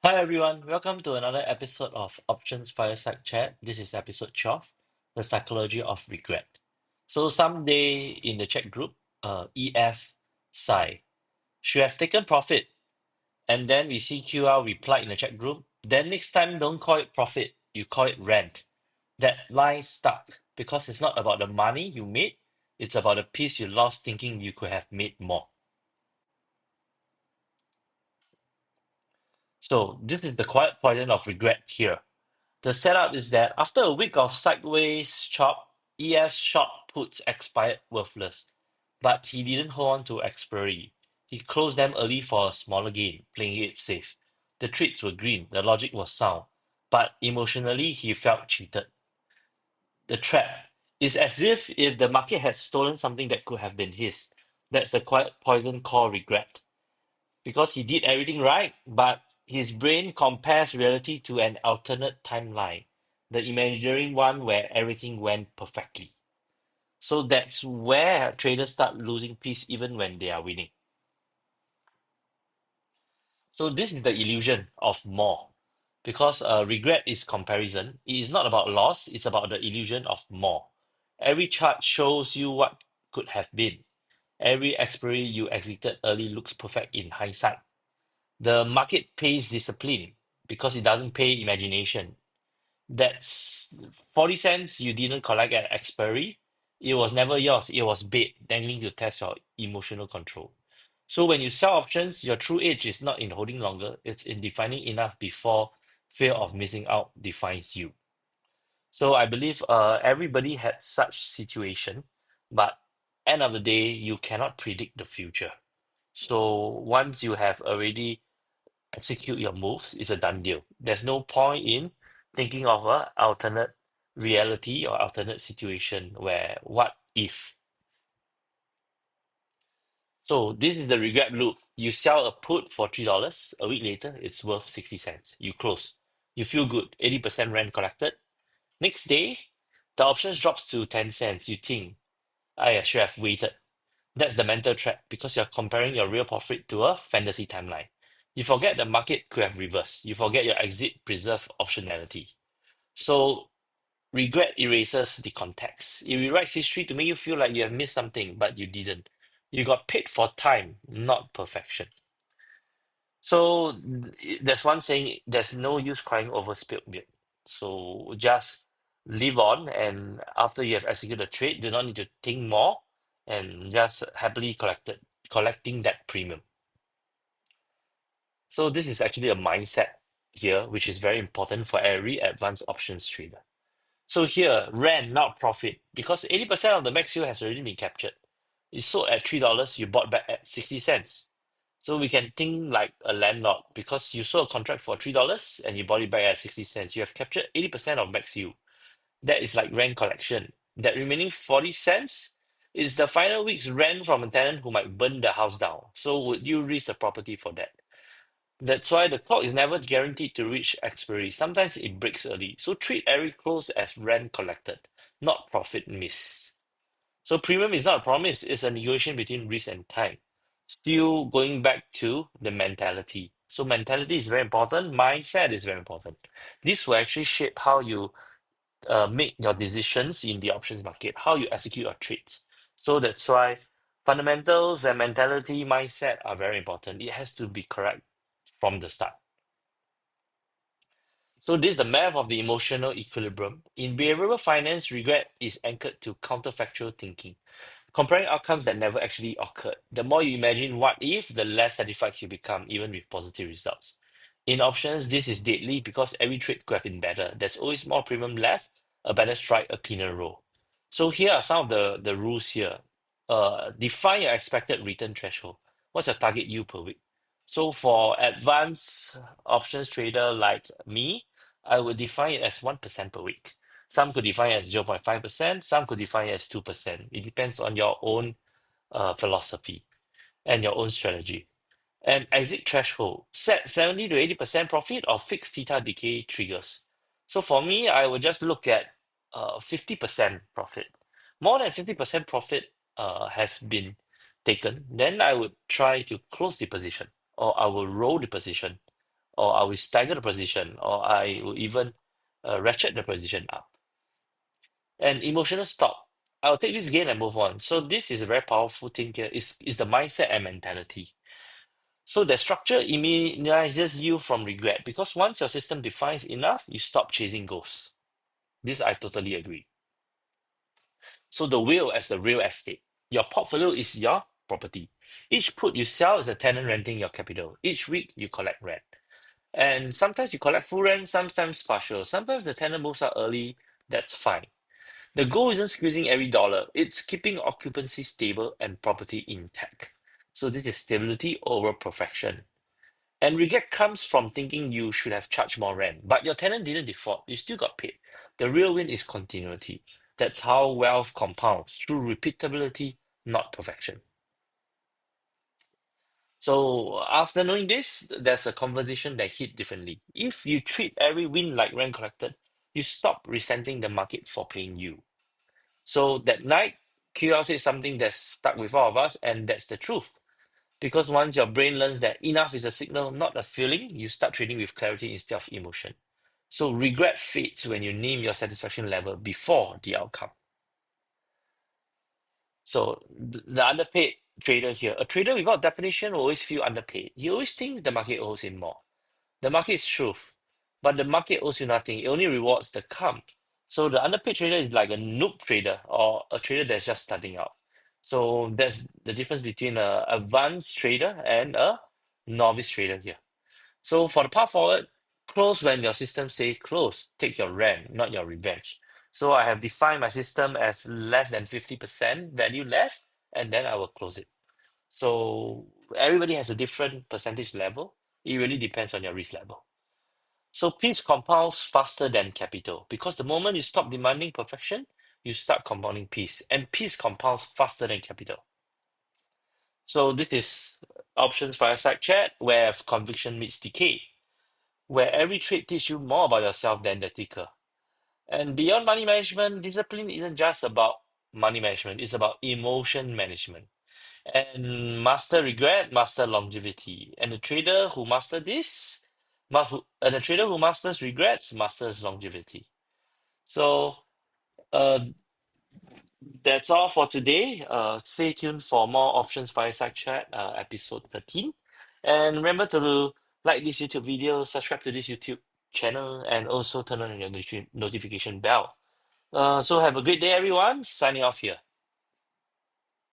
Hi everyone, welcome to another episode of Options Fireside Chat. This is episode 12, The Psychology of Regret. So someday in the chat group, EF sigh should have taken profit, and then we see QL reply in the chat group. Then next time don't call it profit, you call it rent. That line stuck because it's not about the money you made, it's about the piece you lost thinking you could have made more. So this is the quiet poison of regret here. The setup is that after a week of sideways chop, EF's short puts expired worthless, but he didn't hold on to expiry. He closed them early for a smaller gain, playing it safe. The trades were green, the logic was sound, but emotionally he felt cheated. The trap is as if the market had stolen something that could have been his. That's the quiet poison called regret because he did everything right, but his brain compares reality to an alternate timeline, the imaginary one where everything went perfectly. So that's where traders start losing peace even when they are winning. So this is the illusion of more. Because regret is comparison. It is not about loss, it's about the illusion of more. Every chart shows you what could have been. Every expiry you exited early looks perfect in hindsight. The market pays discipline because it doesn't pay imagination. That's 40 cents you didn't collect at expiry. It was never yours. It was bait dangling to test your emotional control. So when you sell options, your true edge is not in holding longer, it's in defining enough before fear of missing out defines you. So I believe everybody had such situation, but end of the day, you cannot predict the future. So once you have already execute your moves, it's a done deal. There's no point in thinking of a alternate reality or alternate situation where what if. So this is the regret loop. You sell a put for $3. A week later, it's worth 60 cents. You close. You feel good. 80% rent collected. Next day, the options drops to 10 cents. You think, I should have waited. That's the mental trap because you're comparing your real profit to a fantasy timeline. You forget the market could have reversed. You forget your exit preserve optionality. So regret erases the context. It rewrites history to make you feel like you have missed something, but you didn't. You got paid for time, not perfection. So there's one saying, there's no use crying over spilled milk. So just live on, and after you have executed the trade, do not need to think more, and just happily collecting that premium. So this is actually a mindset here, which is very important for every advanced options trader. So here, rent, not profit, because 80% of the max yield has already been captured. You sold at $3, you bought back at 60 cents. So we can think like a landlord because you sold a contract for $3 and you bought it back at 60 cents. You have captured 80% of max yield. That is like rent collection. That remaining 40 cents is the final week's rent from a tenant who might burn the house down. So would you risk the property for that? That's why the clock is never guaranteed to reach expiry. Sometimes it breaks early. So treat every close as rent collected, not profit missed. So premium is not a promise, it's a negotiation between risk and time. Still going back to the mentality. So mentality is very important, mindset is very important. This will actually shape how you make your decisions in the options market, how you execute your trades. So that's why fundamentals and mentality mindset are very important. It has to be correct from the start. So this is the math of the emotional equilibrium. In behavioral finance, regret is anchored to counterfactual thinking, comparing outcomes that never actually occurred. The more you imagine what if, the less satisfied you become, even with positive results. In options, this is deadly because every trade could have been better. There's always more premium left, a better strike, a cleaner roll. So here are some of the rules here. Define your expected return threshold. What's your target yield per week? So for advanced options trader like me, I would define it as 1% per week. Some could define it as 0.5%, some could define it as 2%. It depends on your own philosophy and your own strategy. And exit threshold, set 70 to 80% profit or fixed theta decay triggers. So for me, I would just look at 50% profit. More than 50% profit has been taken, then I would try to close the position or I will roll the position or I will stagger the position, or I will even ratchet the position up. And emotional stop. I'll take this gain and move on. So this is a very powerful thing here. Is the mindset and mentality. So the structure immunizes you from regret because once your system defines enough, you stop chasing ghosts. This I totally agree. So the will as the real estate. Your portfolio is your property. Each put you sell is a tenant renting your capital. Each week you collect rent. And sometimes you collect full rent, sometimes partial. Sometimes the tenant moves out early. That's fine. The goal isn't squeezing every dollar, it's keeping occupancy stable and property intact. So this is stability over perfection. And regret comes from thinking you should have charged more rent, but your tenant didn't default. You still got paid. The real win is continuity. That's how wealth compounds through repeatability, not perfection. So after knowing this, there's a conversation that hit differently. If you treat every win like rent collected, you stop resenting the market for paying you. So that night, curiosity is something that's stuck with all of us, and that's the truth. Because once your brain learns that enough is a signal, not a feeling, you start trading with clarity instead of emotion. So regret fades when you name your satisfaction level before the outcome. So the underpaid trader here, a trader without definition will always feel underpaid. He always thinks the market owes him more. The market is truth, but the market owes you nothing. It only rewards the calm. So the underpaid trader is like a noob trader or a trader that's just starting out. So that's the difference between a advanced trader and a novice trader here. So for the path forward, close when your system say close. Take your rent, not your revenge. So I have defined my system as less than 50% value left, and then I will close it. So everybody has a different percentage level. It really depends on your risk level. So peace compounds faster than capital because the moment you stop demanding perfection, you start compounding peace, and peace compounds faster than capital. So this is options fireside chat where conviction meets decay, where every trade teaches you more about yourself than the ticker. And beyond money management, discipline isn't just about money management; it's about emotion management. And master regret, master longevity. And the trader who master this, the trader who masters regrets, masters longevity. So uh, that's all for today. Stay tuned for more options fireside chat, episode 13. And remember to like this YouTube video, subscribe to this YouTube channel, and also turn on your notification bell. So have a great day, everyone. Signing off here.